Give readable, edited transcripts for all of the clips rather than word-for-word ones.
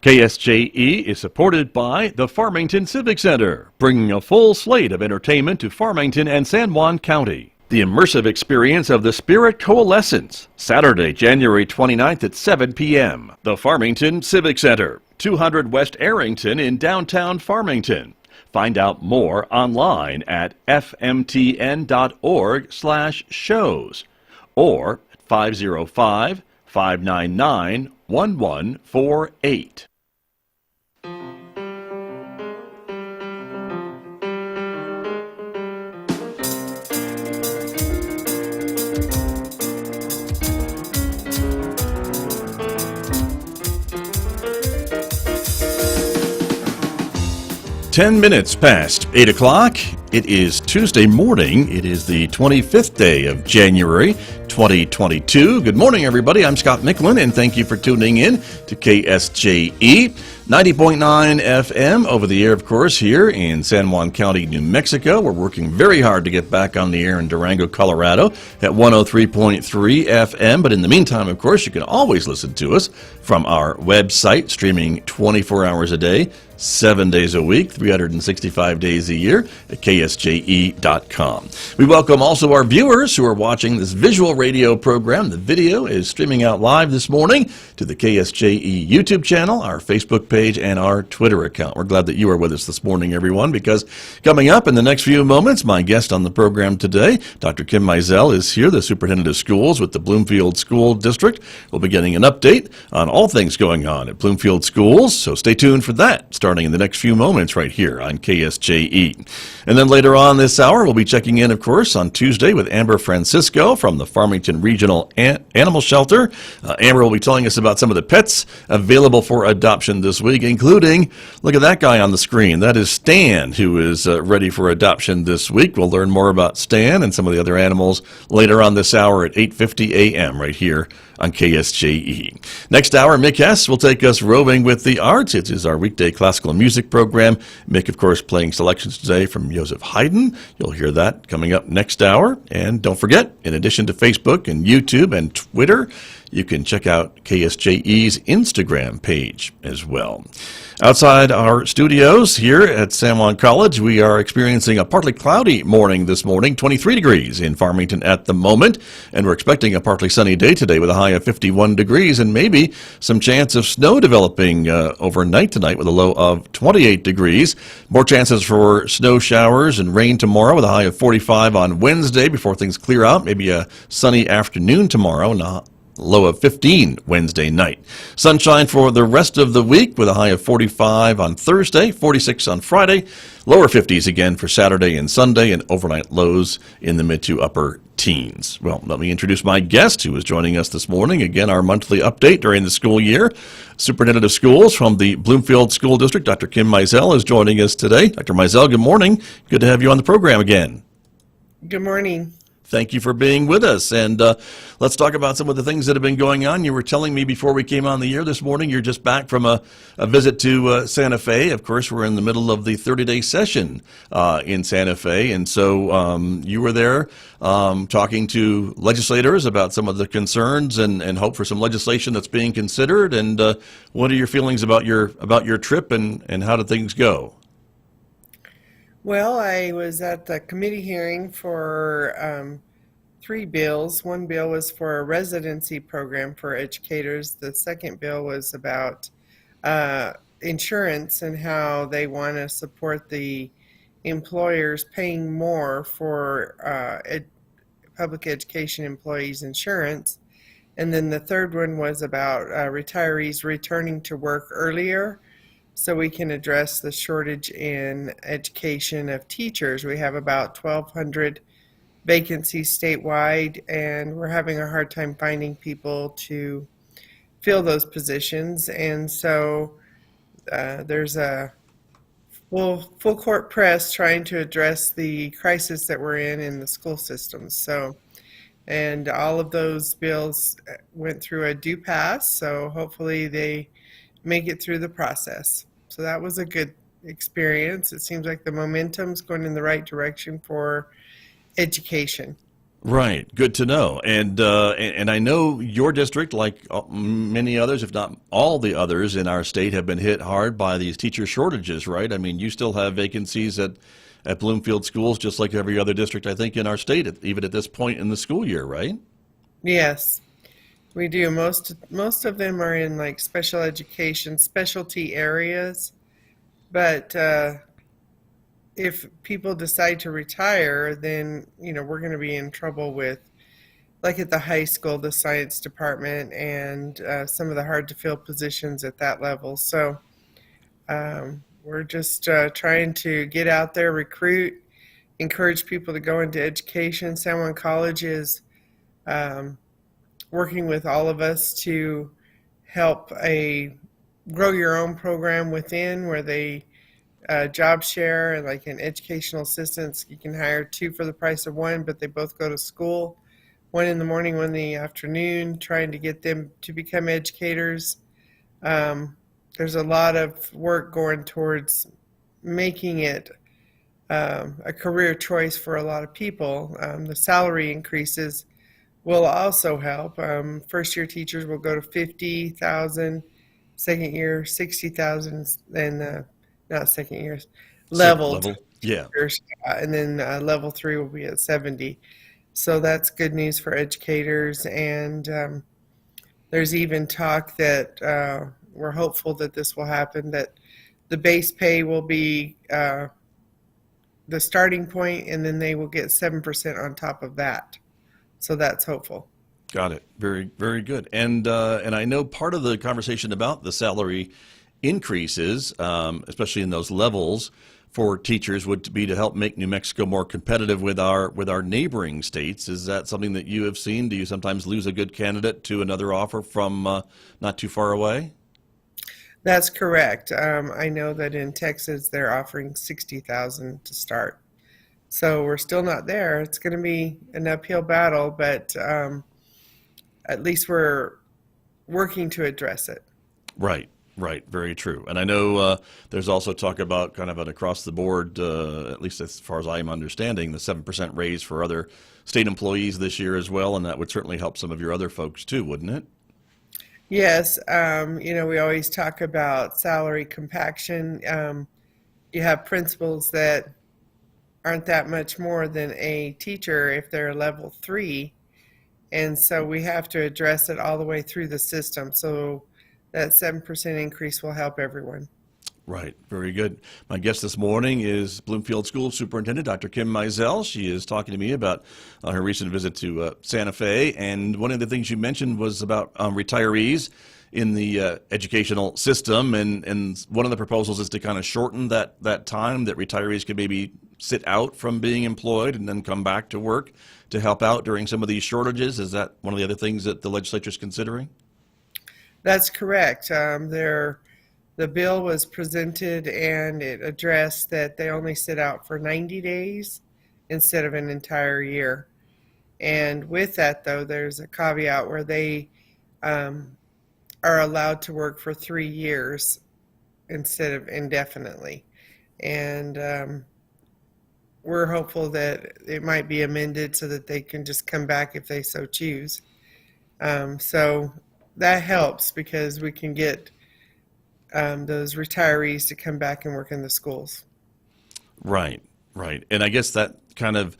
KSJE is supported by the Farmington Civic Center, bringing a full slate of entertainment to Farmington and San Juan County. The immersive experience of the Spirit Coalescence, Saturday, January 29th at 7 p.m. The Farmington Civic Center, 200 West Arrington in downtown Farmington. Find out more online at fmtn.org/shows or 505-599-1148. 10 minutes past 8 o'clock. It is Tuesday morning. It is the 25th day of January 2022. Good morning, everybody. I'm Scott Michlin, and thank you for tuning in to KSJE 90.9 FM over the air, of course, here in San Juan County, New Mexico. We're working very hard to get back on the air in Durango, Colorado at 103.3 FM. But in the meantime, of course, you can always listen to us from our website, streaming 24 hours a day, 7 days a week, 365 days a year at KSJE.com. We welcome also our viewers who are watching this visual radio program. The video is streaming out live this morning to the KSJE YouTube channel, our Facebook page, and our Twitter account. We're glad that you are with us this morning, everyone, because coming up in the next few moments, my guest on the program today, Dr. Kim Mizell, is here, the superintendent of schools with the Bloomfield School District. We'll be getting an update on all things going on at Bloomfield Schools, so stay tuned for that, starting in the next few moments right here on KSJE. And then later on this hour, we'll be checking in, of course, on Tuesday with Amber Francisco from the Farmington Regional Animal Shelter. Amber will be telling us about some of the pets available for adoption this week, including, look at that guy on the screen. That is Stan, who is ready for adoption this week. We'll learn more about Stan and some of the other animals later on this hour at 8:50 a.m. right here on KSJE. Next hour, Mick Hess will take us roving with the arts. It is our weekday classical music program. Mick, of course, playing selections today from Joseph Haydn. You'll hear that coming up next hour. And don't forget, in addition to Facebook and YouTube and Twitter, you can check out KSJE's Instagram page as well. Outside our studios here at San Juan College, we are experiencing a partly cloudy morning this morning, 23 degrees in Farmington at the moment, and we're expecting a partly sunny day today with a high of 51 degrees and maybe some chance of snow developing overnight tonight with a low of 28 degrees. More chances for snow showers and rain tomorrow with a high of 45 on Wednesday before things clear out. Maybe a sunny afternoon tomorrow, not low of 15 Wednesday night. Sunshine for the rest of the week with a high of 45 on Thursday, 46 on Friday, lower 50s again for Saturday and Sunday, and overnight lows in the mid to upper teens. Well, let me introduce my guest who is joining us this morning. Again, our monthly update during the school year. Superintendent of Schools from the Bloomfield School District, Dr. Kim Mizell, is joining us today. Dr. Mizell, good morning. Good to have you on the program again. Good morning. Thank you for being with us. And let's talk about some of the things that have been going on. You were telling me before we came on the air this morning, you're just back from a visit to Santa Fe. Of course, we're in the middle of the 30-day session in Santa Fe. And so you were there talking to legislators about some of the concerns and hope for some legislation that's being considered. And what are your feelings about your trip and how did things go? Well, I was at the committee hearing for 3 bills. One bill was for a residency program for educators. The second bill was about insurance and how they want to support the employers paying more for public education employees' insurance. And then the third one was about retirees returning to work earlier, so we can address the shortage in education of teachers. We have about 1,200 vacancies statewide, and we're having a hard time finding people to fill those positions. And so there's a full court press trying to address the crisis that we're in the school systems. So, and all of those bills went through a due pass, so hopefully they make it through the process. So that was a good experience. It seems like the momentum's going in the right direction for education. Right. Good to know. And I know your district, like many others, if not all the others in our state, have been hit hard by these teacher shortages, right? I mean, you still have vacancies at Bloomfield schools, just like every other district, I think, in our state, even at this point in the school year, right? Yes, we do. Most of them are in like special education, specialty areas. But if people decide to retire, then we're going to be in trouble with, like at the high school, the science department, and some of the hard to fill positions at that level. So we're just trying to get out there, recruit, encourage people to go into education. San Juan College is um, working with all of us to help a grow your own program within, where they job share, like an educational assistance. You can hire two for the price of one, but they both go to school, one in the morning, one in the afternoon, trying to get them to become educators. Um, there's a lot of work going towards making it a career choice for a lot of people. The salary increases will also help. First year teachers will go to 50,000, second year 60,000, and not second years, Second level level. Yeah. teachers, and then level 3 will be at 70. So that's good news for educators. And there's even talk that we're hopeful that this will happen, that the base pay will be the starting point, and then they will get 7% on top of that. So that's hopeful. Got it. Very, very good. And I know part of the conversation about the salary increases, especially in those levels for teachers, would be to help make New Mexico more competitive with our neighboring states. Is that something that you have seen? Do you sometimes lose a good candidate to another offer from not too far away? That's correct. I know that in Texas they're offering 60,000 to start. So we're still not there. It's going to be an uphill battle, but at least we're working to address it. Right, right, very true. And I know there's also talk about kind of an across the board, at least as far as I'm understanding, the 7% raise for other state employees this year as well, and that would certainly help some of your other folks too, wouldn't it? Yes, we always talk about salary compaction. You have principals that aren't that much more than a teacher if they're level 3. And so we have to address it all the way through the system. So that 7% increase will help everyone. Right, very good. My guest this morning is Bloomfield School Superintendent Dr. Kim Mizell. She is talking to me about her recent visit to Santa Fe, and one of the things you mentioned was about retirees in the educational system, and one of the proposals is to kind of shorten that time that retirees could maybe sit out from being employed and then come back to work to help out during some of these shortages. Is that one of the other things that the legislature is considering? That's correct. The bill was presented and it addressed that they only sit out for 90 days instead of an entire year. And with that, though, there's a caveat where they are allowed to work for 3 years instead of indefinitely. And we're hopeful that it might be amended so that they can just come back if they so choose. So that helps because we can get those retirees to come back and work in the schools. Right, right. And I guess that kind of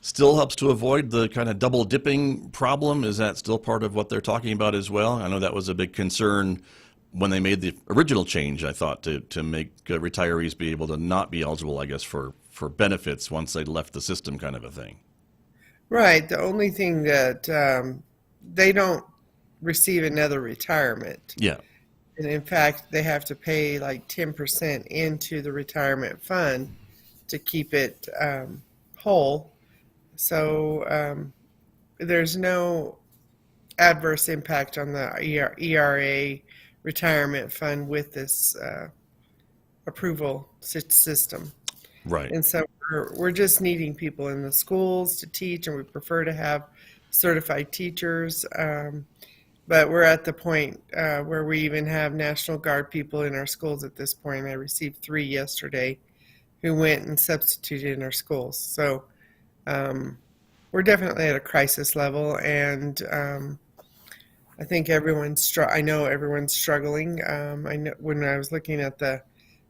still helps to avoid the kind of double dipping problem. Is that still part of what they're talking about as well? I know that was a big concern when they made the original change, I thought, to make retirees be able to not be eligible, I guess, for benefits once they left the system, kind of a thing. Right. The only thing that they don't receive another retirement. Yeah. And in fact, they have to pay like 10% into the retirement fund to keep it whole. So there's no adverse impact on the ERA retirement fund with this approval system. Right. And so we're just needing people in the schools to teach, and we prefer to have certified teachers. But we're at the point where we even have National Guard people in our schools at this point. I received 3 yesterday who went and substituted in our schools. So we're we're definitely at a crisis level, and I think I know everyone's struggling. I know when I was looking at the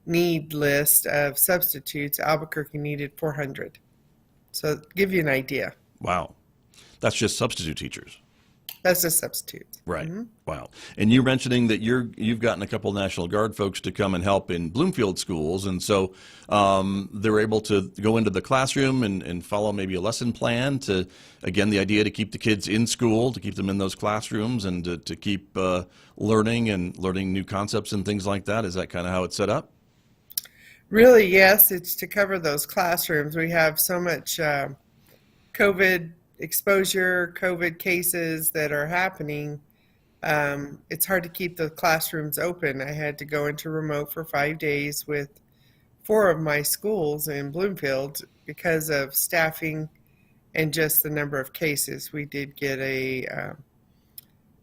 need list of substitutes, Albuquerque needed 400. So give you an idea. Wow. That's just substitute teachers. That's just substitutes. Right. Wow. And you're mentioning that you've gotten a couple National Guard folks to come and help in Bloomfield schools, and so they're able to go into the classroom and follow maybe a lesson plan to, again, the idea to keep the kids in school, to keep them in those classrooms, and to keep learning and learning new concepts and things like that. Is that kind of how it's set up? Really, yes, it's to cover those classrooms. We have so much COVID exposure, COVID cases that are happening. It's hard to keep the classrooms open. I had to go into remote for 5 days with 4 of my schools in Bloomfield because of staffing and just the number of cases. We did get a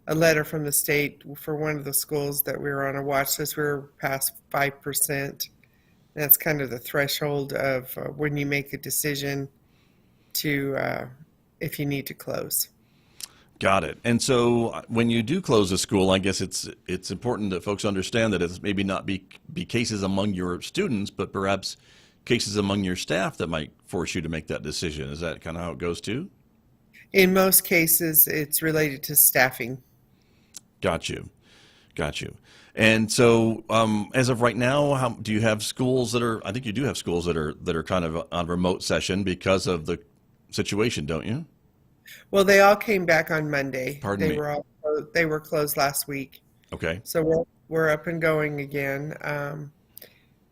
letter from the state for one of the schools that we were on a watch list. We were past 5%. That's kind of the threshold of when you make a decision to if you need to close. Got it. And so when you do close a school, I guess it's important that folks understand that it's maybe not be cases among your students, but perhaps cases among your staff that might force you to make that decision. Is that kind of how it goes too? In most cases, it's related to staffing. Got you. Got you. And so, as of right now, how do you have schools that are? I think you do have schools that are kind of on remote session because of the situation, don't you? Well, they all came back on Monday. Pardon me. They were closed last week. Okay. So we're up and going again.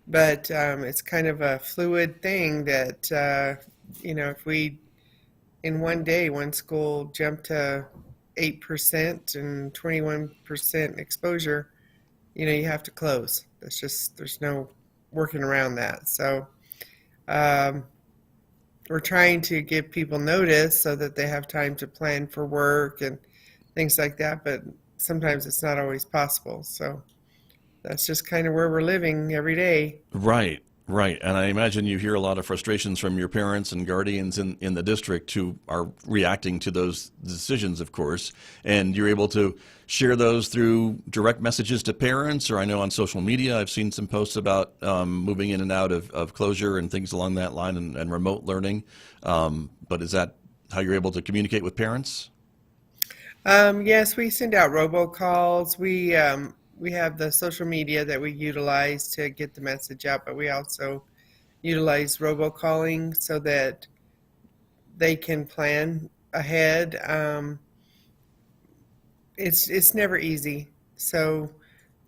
But it's kind of a fluid thing that if we in one day one school jumped to 8% and 21% exposure, you have to close. There's no working around that. So we're trying to give people notice so that they have time to plan for work and things like that, but sometimes it's not always possible. So that's just kind of where we're living every day. Right. Right. And I imagine you hear a lot of frustrations from your parents and guardians in the district who are reacting to those decisions, of course. And you're able to share those through direct messages to parents, or I know on social media I've seen some posts about moving in and out of closure and things along that line and remote learning. But is that how you're able to communicate with parents? Yes, we send out robocalls. We have the social media that we utilize to get the message out, but we also utilize robocalling so that they can plan ahead. It's never easy, so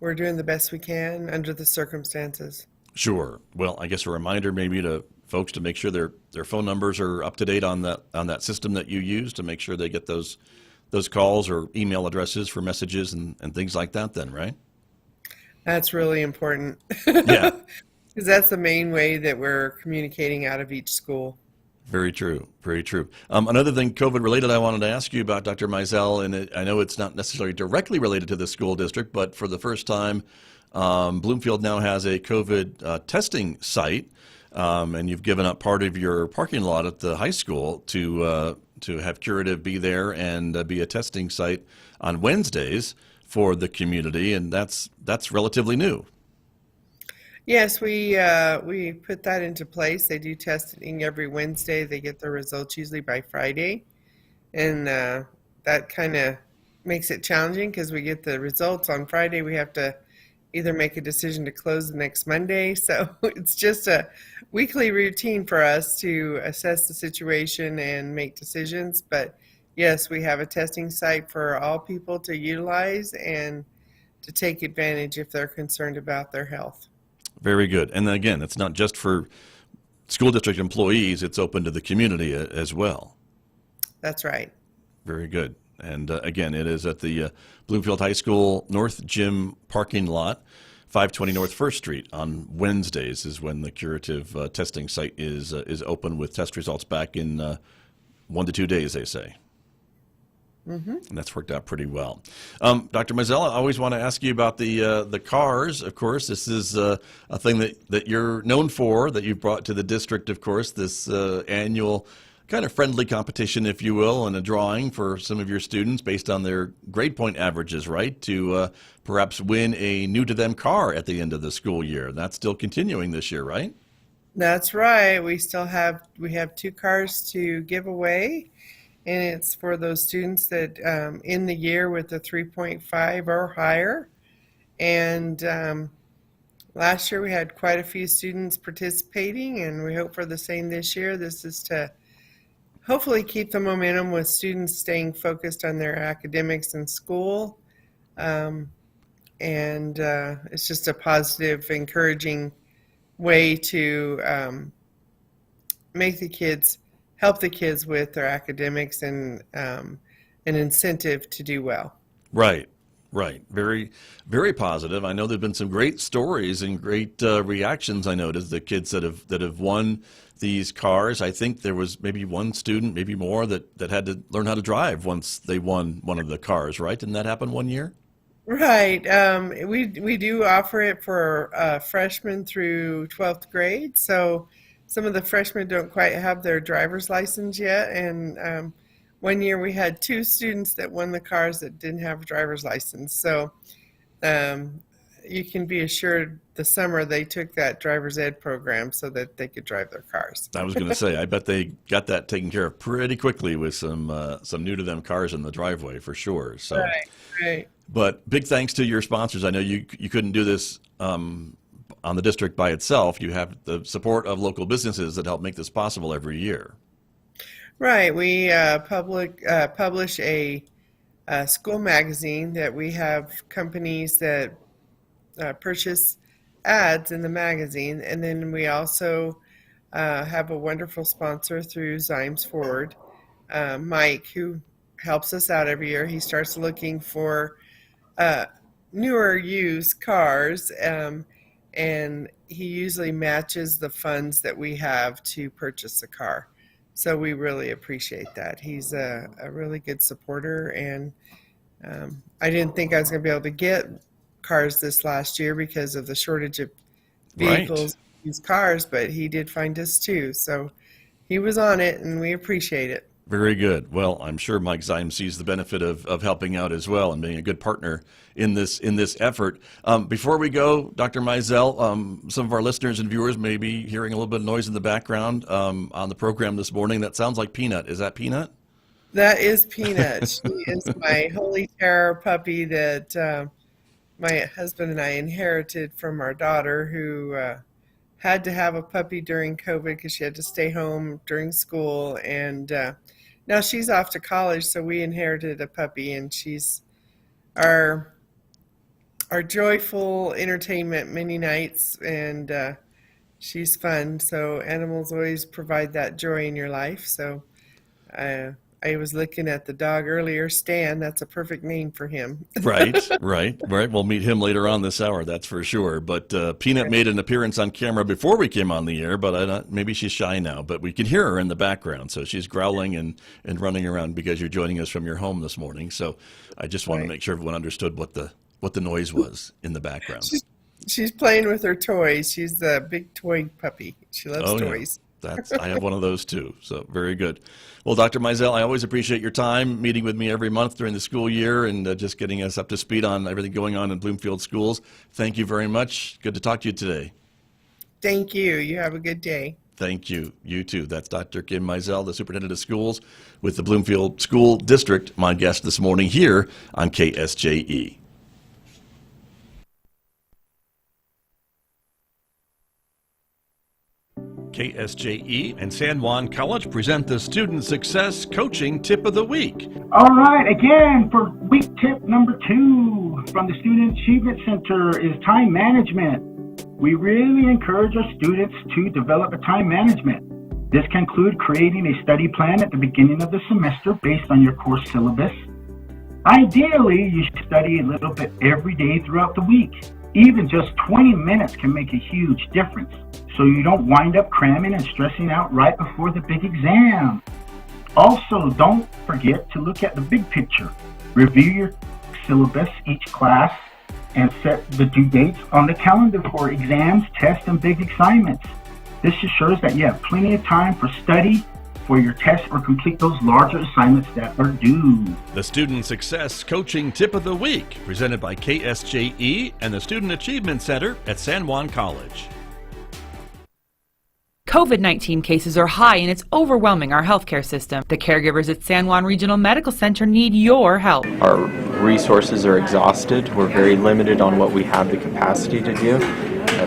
we're doing the best we can under the circumstances. Sure. Well, I guess a reminder maybe to folks to make sure their phone numbers are up to date on that system that you use to make sure they get those calls or email addresses for messages and things like that then, right? That's really important. Yeah. Because that's the main way that we're communicating out of each school. Very true. Very true. Another thing COVID related I wanted to ask you about, Dr. Mizell, and I know it's not necessarily directly related to the school district, but for the first time, Bloomfield now has a COVID testing site, and you've given up part of your parking lot at the high school to have Curative be there and be a testing site on Wednesdays for the community, and that's relatively new. Yes, we put that into place. They do testing every Wednesday. They get their results usually by Friday, and that kind of makes it challenging because we get the results on Friday. We have to either make a decision to close the next Monday. So it's just a weekly routine for us to assess the situation and make decisions. But yes, we have a testing site for all people to utilize and to take advantage if they're concerned about their health. Very good. And then again, it's not just for school district employees, it's open to the community as well. That's right. Very good. And again, it is at the Bloomfield High School North Gym parking lot, 520 North First Street. On Wednesdays is when the Curative testing site is open with test results back in 1 to 2 days, they say. Mm-hmm. And that's worked out pretty well. Dr. Mizell, I always want to ask you about the cars. Of course, this is a thing that you're known for, that you brought to the district, of course, this annual kind of friendly competition, if you will, and a drawing for some of your students based on their grade point averages, right? To perhaps win a new to them car at the end of the school year. That's still continuing this year, right? That's right. We have 2 cars to give away, and it's for those students that in the year with a 3.5 or higher. And last year we had quite a few students participating, and we hope for the same this year. This is to hopefully keep the momentum with students staying focused on their academics in school. And it's just a positive, encouraging way to help the kids with their academics and an incentive to do well. Right. Right. Very, very positive. I know there've been some great stories and great reactions. I noticed the kids that have won these cars. I think there was maybe one student, maybe more, that had to learn how to drive once they won one of the cars, right? Didn't that happen one year? Right. We do offer it for freshmen through 12th grade. So some of the freshmen don't quite have their driver's license yet. And one year we had 2 students that won the cars that didn't have a driver's license. So you can be assured the summer they took that driver's ed program so that they could drive their cars. I was going to say, I bet they got that taken care of pretty quickly with some new to them cars in the driveway for sure. So, right. But big thanks to your sponsors. I know you couldn't do this on the district by itself. You have the support of local businesses that help make this possible every year. Right. We publish a school magazine that we have companies that purchase ads in the magazine. And then we also have a wonderful sponsor through Zimes Ford, Mike, who helps us out every year. He starts looking for newer used cars, and he usually matches the funds that we have to purchase a car. So we really appreciate that. He's a really good supporter, and I didn't think I was going to be able to get cars this last year because of the shortage of vehicles, used cars, but he did find us too. So he was on it, and we appreciate it. Very good. Well, I'm sure Mike Zimes sees the benefit of helping out as well and being a good partner in this effort. Before we go, Dr. Mizell, some of our listeners and viewers may be hearing a little bit of noise in the background on the program this morning. That sounds like Peanut. Is that Peanut? That is Peanut. She is my holy terror puppy that my husband and I inherited from our daughter, who had to have a puppy during COVID because she had to stay home during school. And now she's off to college, so we inherited a puppy, and she's our joyful entertainment many nights, and she's fun. So animals always provide that joy in your life. So I was looking at the dog earlier, Stan. That's a perfect name for him. Right. We'll meet him later on this hour, that's for sure. But Peanut made an appearance on camera before we came on the air, but maybe she's shy now. But we can hear her in the background, so she's growling and running around because you're joining us from your home this morning. So I just want to make sure everyone understood what the noise was in the background. She's playing with her toys. She's the big toy puppy. She loves toys. Yeah. I have one of those too, so very good. Well, Dr. Mizell, I always appreciate your time meeting with me every month during the school year and just getting us up to speed on everything going on in Bloomfield schools. Thank you very much. Good to talk to you today. Thank you. You have a good day. Thank you. You too. That's Dr. Kim Mizell, the superintendent of schools with the Bloomfield School District, my guest this morning here on KSJE. KSJE and San Juan College present the Student Success Coaching Tip of the Week. All right, again, for week tip number 2 from the Student Achievement Center is time management. We really encourage our students to develop a time management. This can include creating a study plan at the beginning of the semester based on your course syllabus. Ideally, you should study a little bit every day throughout the week. Even just 20 minutes can make a huge difference, so you don't wind up cramming and stressing out right before the big exam. Also, don't forget to look at the big picture. Review your syllabus each class and set the due dates on the calendar for exams, tests, and big assignments. This ensures that you have plenty of time for study for your tests or complete those larger assignments that are due. The Student Success Coaching Tip of the Week, presented by KSJE and the Student Achievement Center at San Juan College. COVID-19 cases are high and it's overwhelming our healthcare system. The caregivers at San Juan Regional Medical Center need your help. Our resources are exhausted. We're very limited on what we have the capacity to do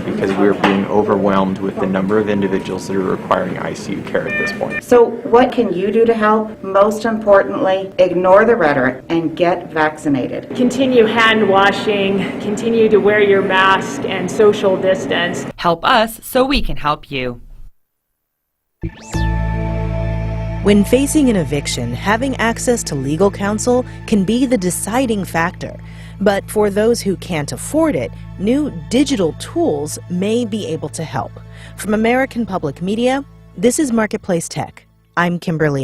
because we're being overwhelmed with the number of individuals that are requiring ICU care at this point. So what can you do to help? Most importantly, ignore the rhetoric and get vaccinated. Continue hand washing, continue to wear your mask and social distance. Help us so we can help you. When facing an eviction, having access to legal counsel can be the deciding factor. But for those who can't afford it, new digital tools may be able to help. From American Public Media, this is Marketplace Tech. I'm Kimberly